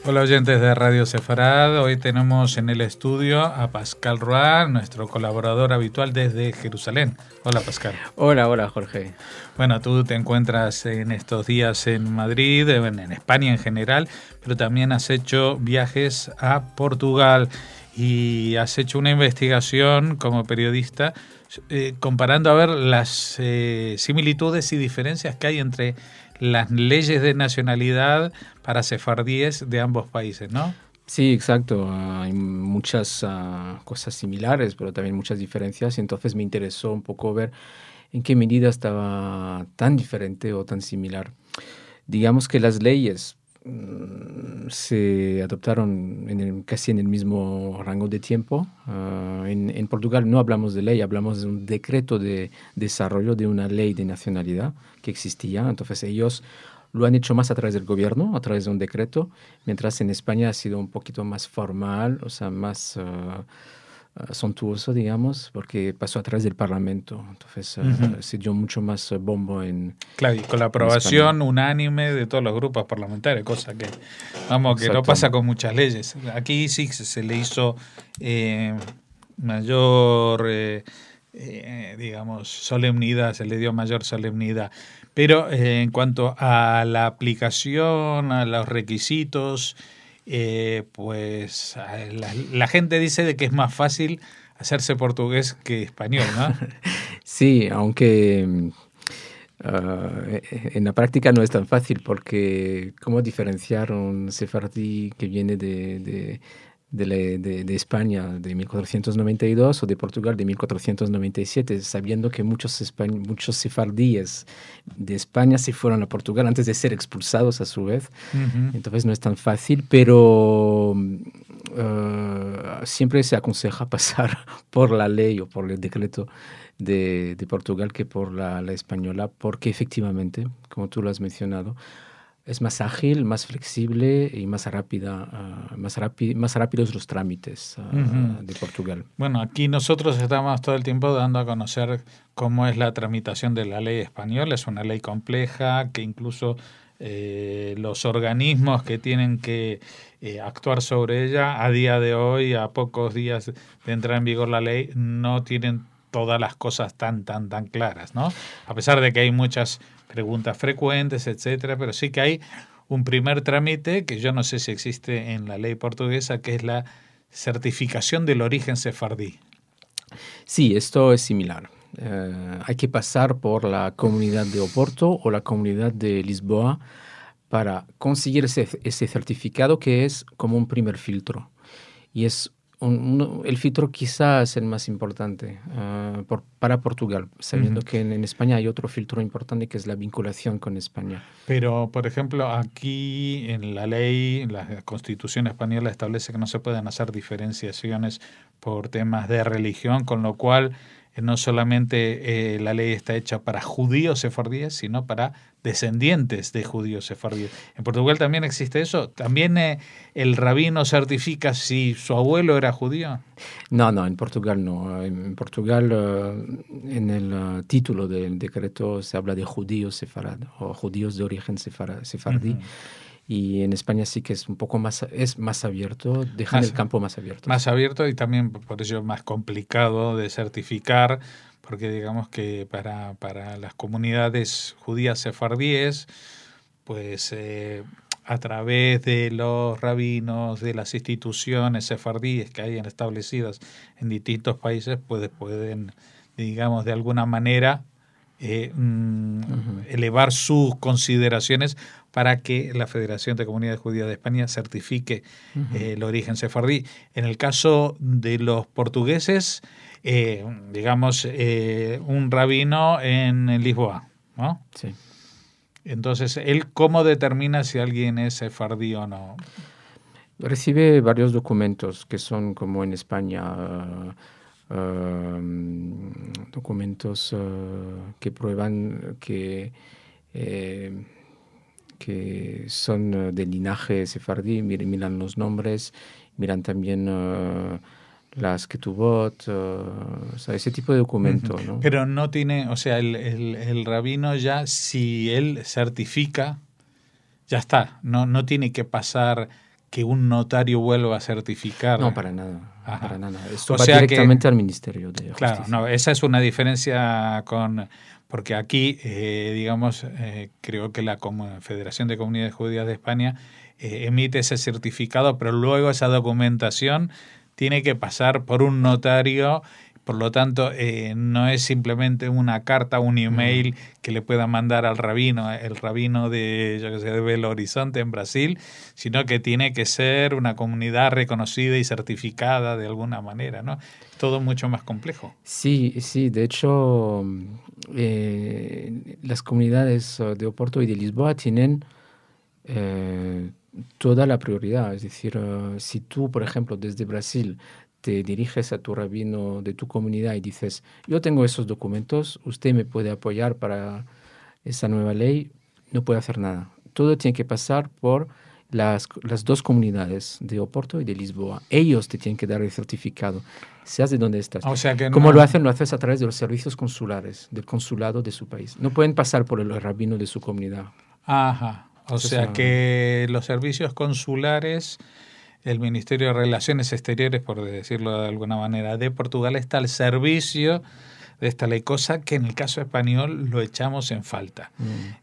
Hola oyentes de Radio Sefarad, hoy tenemos en el estudio a Pascal Roa, nuestro colaborador habitual desde Jerusalén. Hola Pascal. Hola Jorge. Bueno, tú te encuentras en estos días en Madrid, en España en general, pero también has hecho viajes a Portugal y has hecho una investigación como periodista comparando a ver las similitudes y diferencias que hay entre las leyes de nacionalidad para sefardíes de ambos países, ¿no? Sí, exacto. Hay muchas cosas similares, pero también muchas diferencias. Y entonces me interesó un poco ver en qué medida estaba tan diferente o tan similar. Digamos que las leyes se adoptaron casi en el mismo rango de tiempo. En Portugal no hablamos de ley, hablamos de un decreto de desarrollo de una ley de nacionalidad que existía. Entonces ellos lo han hecho más a través del gobierno, a través de un decreto, mientras en España ha sido un poquito más formal, o sea, más suntuoso, digamos, porque pasó a través del Parlamento. Entonces se dio mucho más bombo Claro, y con la en España. aprobación unánime de todos los grupos parlamentarios, cosa que, vamos, que no Exacto. pasa con muchas leyes. Aquí sí se le hizo mayor, digamos, solemnidad, se le dio mayor solemnidad. Pero en cuanto a la aplicación, a los requisitos, pues la gente dice de que es más fácil hacerse portugués que español, ¿no? Sí, aunque en la práctica no es tan fácil porque ¿cómo diferenciar un sefardí que viene de España de 1492 o de Portugal de 1497, sabiendo que muchos sefardíes de España se fueron a Portugal antes de ser expulsados a su vez? Uh-huh. Entonces no es tan fácil, pero siempre se aconseja pasar por la ley o por el decreto de Portugal que por la española, porque efectivamente, como tú lo has mencionado, es más ágil, más flexible y más rápida, más rápidos los trámites Uh-huh. de Portugal. Bueno, aquí nosotros estamos todo el tiempo dando a conocer cómo es la tramitación de la ley española. Es una ley compleja que incluso los organismos que tienen que actuar sobre ella a día de hoy, a pocos días de entrar en vigor la ley, no tienen todas las cosas tan claras, ¿no? A pesar de que hay muchas preguntas frecuentes, etcétera, pero sí que hay un primer trámite que yo no sé si existe en la ley portuguesa, que es la certificación del origen sefardí. Sí, esto es similar. Hay que pasar por la comunidad de Oporto o la comunidad de Lisboa para conseguir ese certificado que es como un primer filtro. Y es el filtro quizás el más importante para Portugal, sabiendo Uh-huh. que en España hay otro filtro importante que es la vinculación con España. Pero, por ejemplo, aquí en la ley, la Constitución española establece que no se pueden hacer diferenciaciones por temas de religión, con lo cual no solamente la ley está hecha para judíos sefardíes, sino para descendientes de judíos sefardíes. En Portugal también existe eso. También el rabino certifica si su abuelo era judío. No, en Portugal no. En Portugal, en el título del decreto se habla de judíos sefarados o judíos de origen sefardí. Uh-huh. Y en España sí que es un poco es más abierto, dejan el campo más abierto. Más abierto y también por ello más complicado de certificar, porque digamos que para las comunidades judías sefardíes, pues a través de los rabinos, de las instituciones sefardíes que hayan establecidas en distintos países, pues pueden, digamos, de alguna manera Ujú. elevar sus consideraciones para que la Federación de Comunidades Judías de España certifique Ujú. el origen sefardí. En el caso de los portugueses, digamos, un rabino en Lisboa, ¿no? Sí. Entonces, ¿él cómo determina si alguien es sefardí o no? Recibe varios documentos que son como en España, documentos que prueban eh, que son de linaje sefardí, miran los nombres, miran también las ketubot, o sea, ese tipo de documento, ¿no? Pero no tiene, o sea, el rabino ya, si él certifica, ya está, no tiene que pasar que un notario vuelva a certificar. No, para nada. Ajá. Para nada. Esto O va sea directamente al Ministerio de Justicia. Claro, no, esa es una diferencia porque aquí, digamos, creo que la Federación de Comunidades Judías de España emite ese certificado, pero luego esa documentación tiene que pasar por un notario. Por lo tanto, no es simplemente una carta, un email que le pueda mandar al rabino, el rabino de, yo que sé, de Belo Horizonte en Brasil, sino que tiene que ser una comunidad reconocida y certificada de alguna manera, ¿no? Todo mucho más complejo. Sí, sí. De hecho, las comunidades de Oporto y de Lisboa tienen toda la prioridad. Es decir, si tú, por ejemplo, desde Brasil te diriges a tu rabino de tu comunidad y dices, yo tengo esos documentos, usted me puede apoyar para esa nueva ley, no puede hacer nada. Todo tiene que pasar por las dos comunidades de Oporto y de Lisboa. Ellos te tienen que dar el certificado, seas de donde estás. O sea que ¿Cómo no... lo hacen? Lo haces a través de los servicios consulares, del consulado de su país. No pueden pasar por el rabino de su comunidad. Ajá. O Eso sea que los servicios consulares, el Ministerio de Relaciones Exteriores, por decirlo de alguna manera, de Portugal está al servicio de esta ley, cosa que en el caso español lo echamos en falta.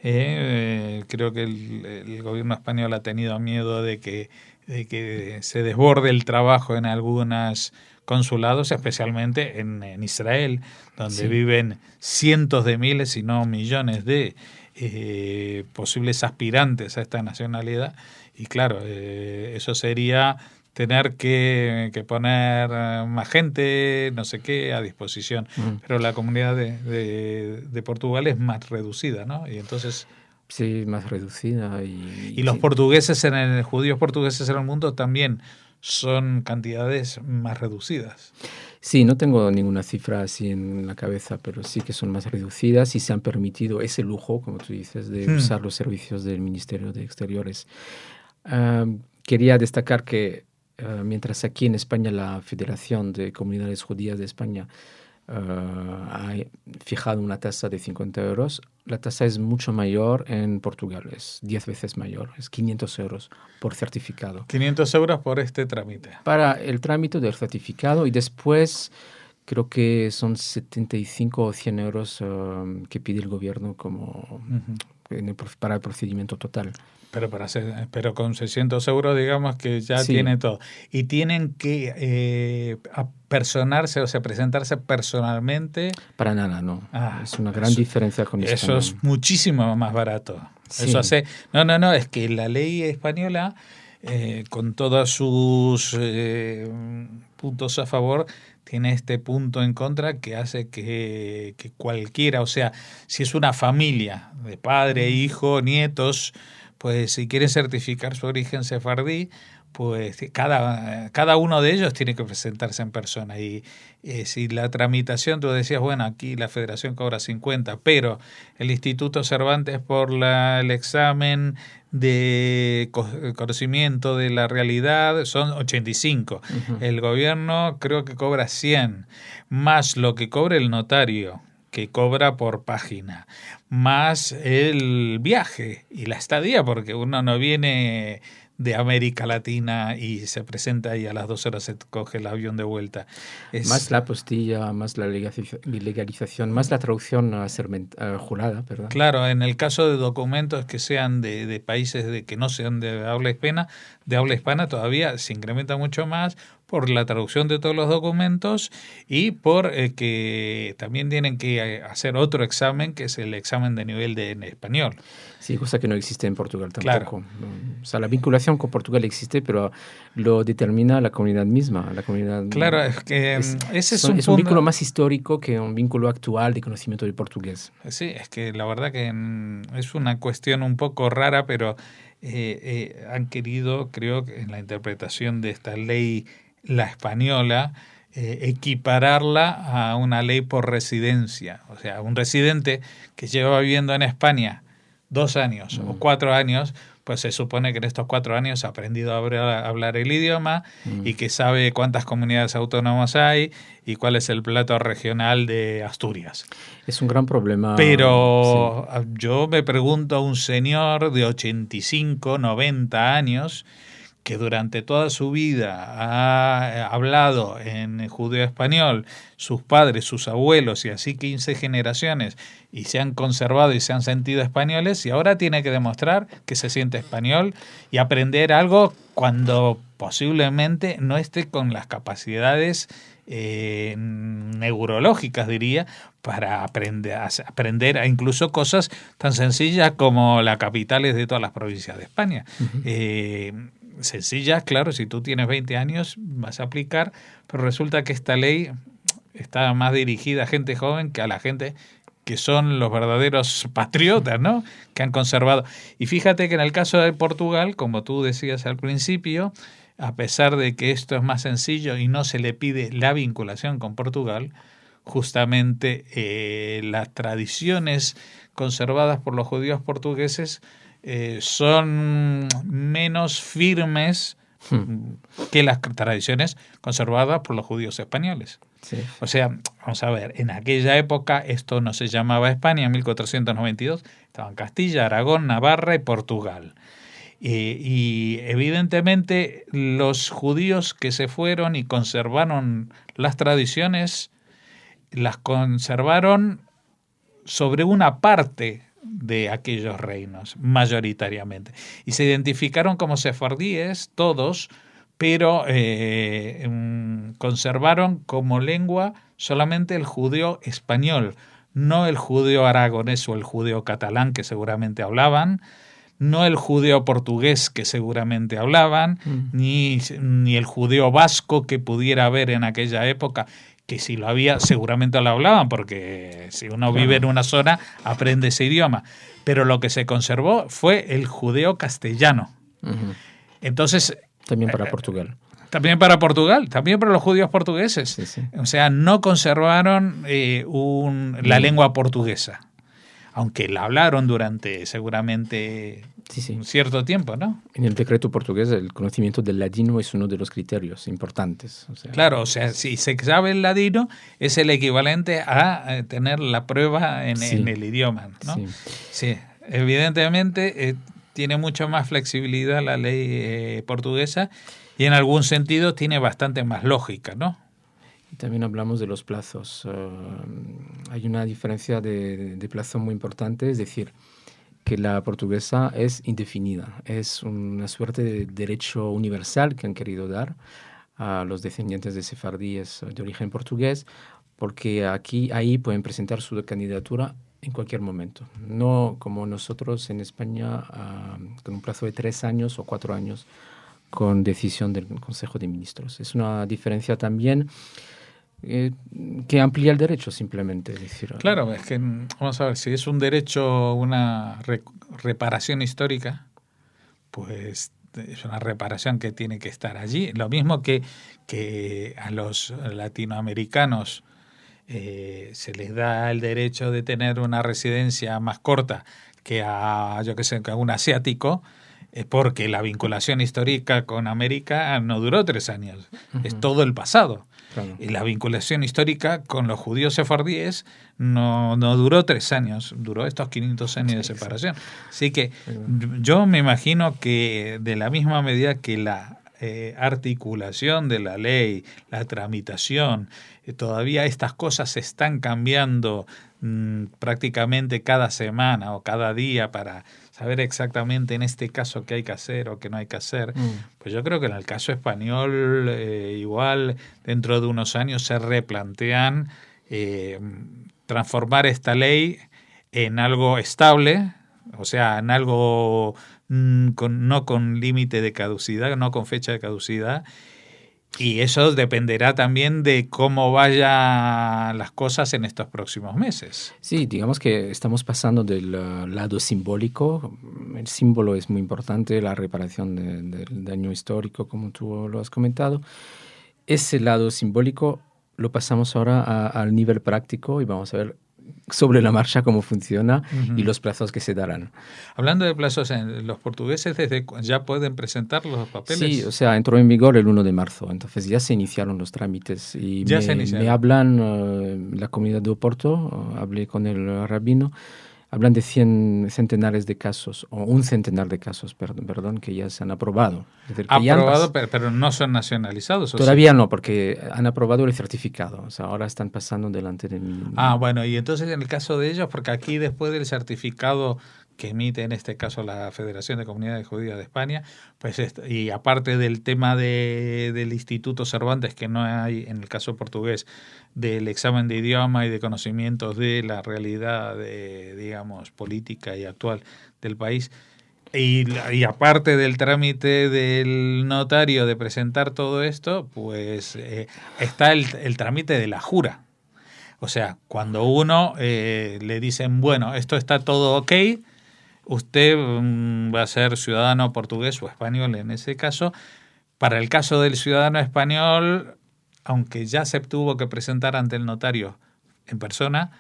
Creo que el gobierno español ha tenido miedo de que se desborde el trabajo en algunos consulados, especialmente en Israel, donde viven cientos de miles, si no millones de posibles aspirantes a esta nacionalidad. Y claro, eso sería tener que poner más gente, no sé qué, a disposición. Pero la comunidad de Portugal es más reducida, ¿no? Y entonces... Sí, más reducida. Y los portugueses, judíos portugueses en el mundo también son cantidades más reducidas. Sí, no tengo ninguna cifra así en la cabeza, pero sí que son más reducidas y se han permitido ese lujo, como tú dices, de usar los servicios del Ministerio de Exteriores. Quería destacar que mientras aquí en España la Federación de Comunidades Judías de España ha fijado una tasa de 50 euros, la tasa es mucho mayor en Portugal, es 10 veces mayor, es 500 euros por certificado. 500 euros por este trámite. Para el trámite del certificado y después creo que son 75 o 100 euros que pide el gobierno como para el procedimiento total. Pero con 600 euros digamos que ya tiene todo. Y tienen que apersonarse, o sea, presentarse personalmente. Para nada, no. Es una gran diferencia con España. Eso es muchísimo más barato. Sí. Eso hace... No, es que la ley española, con todos sus puntos a favor, tiene este punto en contra que hace que cualquiera, o sea, si es una familia de padre, hijo, nietos, pues si quieren certificar su origen sefardí, pues cada uno de ellos tiene que presentarse en persona. Y si la tramitación, tú decías, bueno, aquí la federación cobra 50, pero el Instituto Cervantes por el examen de conocimiento de la realidad son 85. El gobierno creo que cobra 100, más lo que cobre el notario, que cobra por página, más el viaje y la estadía, porque uno no viene de América Latina y se presenta y a las 2 horas se coge el avión de vuelta. Más la apostilla, más la legalización, más la traducción jurada, ¿verdad? Claro, en el caso de documentos que sean de países que no sean de habla hispana todavía se incrementa mucho más por la traducción de todos los documentos y por que también tienen que hacer otro examen, que es el examen de nivel en español. Sí, cosa que no existe en Portugal tampoco. Claro. O sea, la vinculación con Portugal existe, pero lo determina la comunidad misma. La comunidad, claro, es que ese es un vínculo más histórico que un vínculo actual de conocimiento del portugués. Sí, es que la verdad que es una cuestión un poco rara, pero han querido, creo que en la interpretación de esta ley, la española, equipararla a una ley por residencia. O sea, un residente que lleva viviendo en España 2 años o 4 años, pues se supone que en estos 4 años ha aprendido a hablar el idioma y que sabe cuántas comunidades autónomas hay y cuál es el plato regional de Asturias. Es un gran problema. Pero yo me pregunto a un señor de 85, 90 años que durante toda su vida ha hablado en judeo-español, sus padres, sus abuelos y así 15 generaciones, y se han conservado y se han sentido españoles, y ahora tiene que demostrar que se siente español y aprender algo cuando posiblemente no esté con las capacidades neurológicas, diría, para aprender a incluso cosas tan sencillas como las capitales de todas las provincias de España. Uh-huh. Sencillas, claro, si tú tienes 20 años vas a aplicar, pero resulta que esta ley está más dirigida a gente joven que a la gente que son los verdaderos patriotas, ¿no? Que han conservado. Y fíjate que en el caso de Portugal, como tú decías al principio, a pesar de que esto es más sencillo y no se le pide la vinculación con Portugal, justamente las tradiciones conservadas por los judíos portugueses son menos firmes que las tradiciones conservadas por los judíos españoles. Sí. O sea, vamos a ver, en aquella época esto no se llamaba España, en 1492 estaban Castilla, Aragón, Navarra y Portugal. Y evidentemente los judíos que se fueron y conservaron las tradiciones, las conservaron sobre una parte de aquellos reinos, mayoritariamente. Y se identificaron como sefardíes, todos, pero conservaron como lengua solamente el judeo español, no el judeo aragonés o el judeo catalán, que seguramente hablaban, no el judeo portugués que seguramente hablaban, ni el judeo vasco que pudiera haber en aquella época, que si lo había seguramente lo hablaban, porque si uno vive en una zona aprende ese idioma. Pero lo que se conservó fue el judeo castellano. Uh-huh. Entonces... También para Portugal. También para Portugal, también para los judíos portugueses. Sí, sí. O sea, no conservaron la lengua portuguesa, aunque la hablaron durante seguramente un cierto tiempo, ¿no? En el decreto portugués el conocimiento del ladino es uno de los criterios importantes. Claro, o sea, si se sabe el ladino es el equivalente a tener la prueba en el idioma, ¿no? Sí, evidentemente tiene mucho más flexibilidad la ley portuguesa y en algún sentido tiene bastante más lógica, ¿no? Y también hablamos de los plazos. Hay una diferencia de plazo muy importante, es decir, que la portuguesa es indefinida. Es una suerte de derecho universal que han querido dar a los descendientes de sefardíes de origen portugués, porque ahí pueden presentar su candidatura en cualquier momento. No como nosotros en España, con un plazo de 3 años o 4 años, con decisión del Consejo de Ministros. Es una diferencia también que amplía el derecho simplemente. Es decir, claro, es que vamos a ver, si es un derecho, una reparación histórica, pues es una reparación que tiene que estar allí. Lo mismo que a los latinoamericanos se les da el derecho de tener una residencia más corta que a, yo que sé, que a un asiático, porque la vinculación histórica con América no duró 3 años, es todo el pasado. Claro. Y la vinculación histórica con los judíos sefardíes no duró 3 años, duró estos 500 años de separación. Así que yo me imagino que de la misma medida que la articulación de la ley, la tramitación, todavía estas cosas se están cambiando prácticamente cada semana o cada día para saber exactamente en este caso qué hay que hacer o qué no hay que hacer. Pues yo creo que en el caso español igual dentro de unos años se replantean transformar esta ley en algo estable, o sea, en algo no con límite de caducidad, no con fecha de caducidad. Y eso dependerá también de cómo vayan las cosas en estos próximos meses. Sí, digamos que estamos pasando del lado simbólico. El símbolo es muy importante, la reparación del daño histórico, como tú lo has comentado. Ese lado simbólico lo pasamos ahora al nivel práctico y vamos a ver sobre la marcha cómo funciona y los plazos que se darán. Hablando de plazos, ¿los portugueses ya pueden presentar los papeles? Sí, o sea, entró en vigor el 1 de marzo, entonces ya se iniciaron los trámites. Y me hablan la comunidad de Oporto, hablé con el rabino, hablan de centenares de casos, o un centenar de casos, perdón, que ya se han aprobado. Es decir, que Aprobado, pero no son nacionalizados. Todavía no, porque han aprobado el certificado. O sea, ahora están pasando delante de mí. Bueno, y entonces en el caso de ellos, porque aquí después del certificado que emite en este caso la Federación de Comunidades Judías de España, pues y aparte del tema del Instituto Cervantes, que no hay en el caso portugués, del examen de idioma y de conocimientos de la realidad, digamos, política y actual del país, y aparte del trámite del notario de presentar todo esto, pues está el trámite de la jura. O sea, cuando uno le dicen, bueno, esto está todo ok, usted va a ser ciudadano portugués o español en ese caso. Para el caso del ciudadano español, aunque ya se tuvo que presentar ante el notario en persona,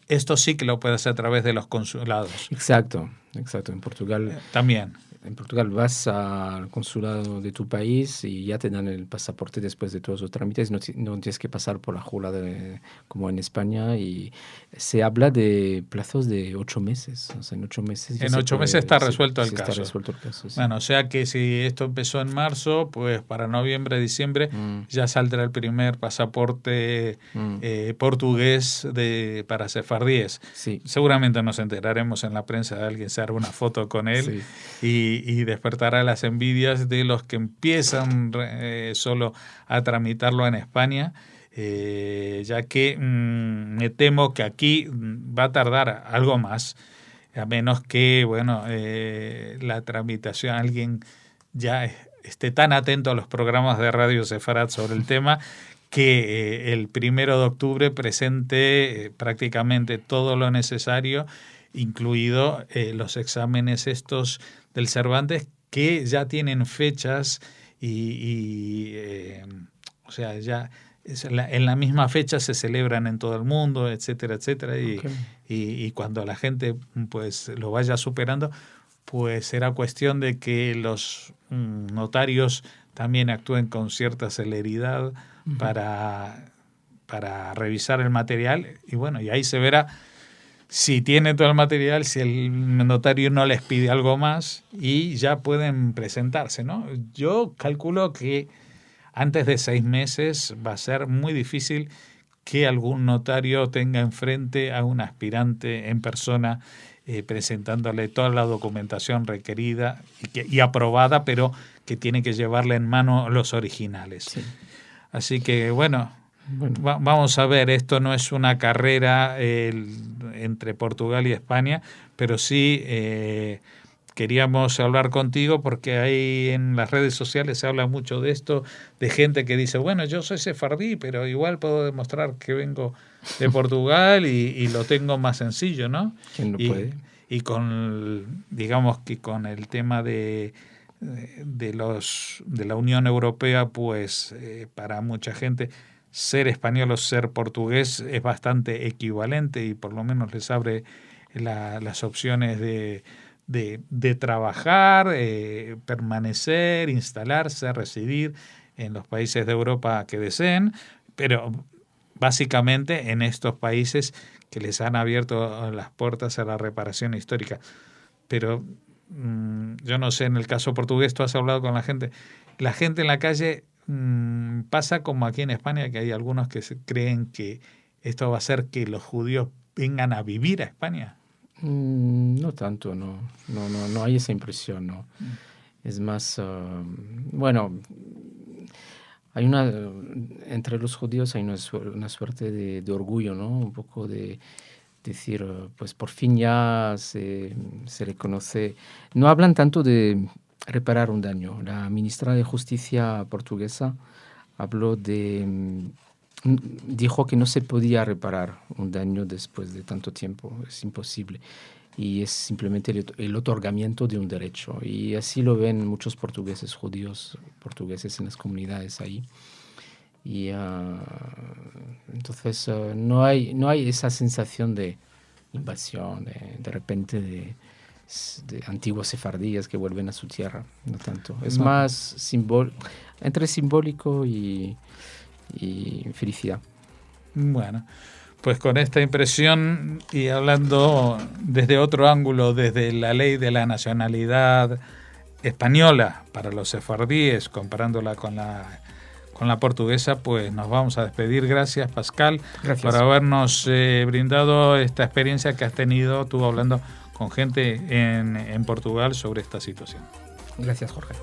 esto sí que lo puede hacer a través de los consulados. Exacto. En Portugal también. En Portugal vas al consulado de tu país y ya te dan el pasaporte después de todos los trámites. No tienes que pasar por la jura como en España. Y se habla de plazos de 8 meses. O sea, en 8 meses. En 8 meses está resuelto el caso. Está resuelto el caso, sí. Bueno, o sea que si esto empezó en marzo, pues para noviembre, diciembre ya saldrá el primer pasaporte portugués para sefardíes. Sí. Seguramente nos enteraremos en la prensa de alguien se hará una foto con él. Sí. Y despertará las envidias de los que empiezan solo a tramitarlo en España, ya que me temo que aquí va a tardar algo más, a menos que, bueno, la tramitación, alguien ya esté tan atento a los programas de Radio Sefarad sobre el tema, que el 1 de octubre presente prácticamente todo lo necesario, incluido los exámenes estos del Cervantes, que ya tienen fechas o sea, ya en la misma fecha se celebran en todo el mundo, etcétera, etcétera, y cuando la gente pues lo vaya superando, pues será cuestión de que los notarios también actúen con cierta celeridad para revisar el material, y bueno, y ahí se verá si tiene todo el material, si el notario no les pide algo más, y ya pueden presentarse, ¿no? Yo calculo que antes de 6 meses va a ser muy difícil que algún notario tenga enfrente a un aspirante en persona presentándole toda la documentación requerida y aprobada, pero que tiene que llevarle en mano los originales. Sí. Así que, bueno, vamos a ver, esto no es una carrera entre Portugal y España, pero sí queríamos hablar contigo porque ahí en las redes sociales se habla mucho de esto, de gente que dice, bueno, yo soy sefardí, pero igual puedo demostrar que vengo de Portugal y lo tengo más sencillo, ¿no? ¿Quién no puede? Y con, digamos que con el tema de la Unión Europea, pues para mucha gente ser español o ser portugués es bastante equivalente, y por lo menos les abre las opciones de trabajar, permanecer, instalarse, residir en los países de Europa que deseen, pero básicamente en estos países que les han abierto las puertas a la reparación histórica. Pero yo no sé, en el caso portugués, tú has hablado con la gente en la calle, pasa como aquí en España, que hay algunos que creen que esto va a hacer que los judíos vengan a vivir a España. No tanto, no hay esa impresión, no. Es más, bueno, hay entre los judíos hay una suerte de orgullo, ¿no? Un poco de decir, pues por fin ya se reconoce. No hablan tanto de reparar un daño. La ministra de Justicia portuguesa dijo que no se podía reparar un daño después de tanto tiempo, es imposible. Y es simplemente el otorgamiento de un derecho. Y así lo ven muchos judíos portugueses en las comunidades ahí. Y entonces no hay esa sensación de invasión, de repente de antiguos sefardíes que vuelven a su tierra, no tanto. Es más entre simbólico y felicidad. Bueno, Pues con esta impresión y hablando desde otro ángulo, desde la ley de la nacionalidad española para los sefardíes, comparándola con la portuguesa, pues nos vamos a despedir. Gracias, Pascal, Gracias por habernos brindado esta experiencia que has tenido tú hablando con gente en Portugal sobre esta situación. Gracias, Jorge.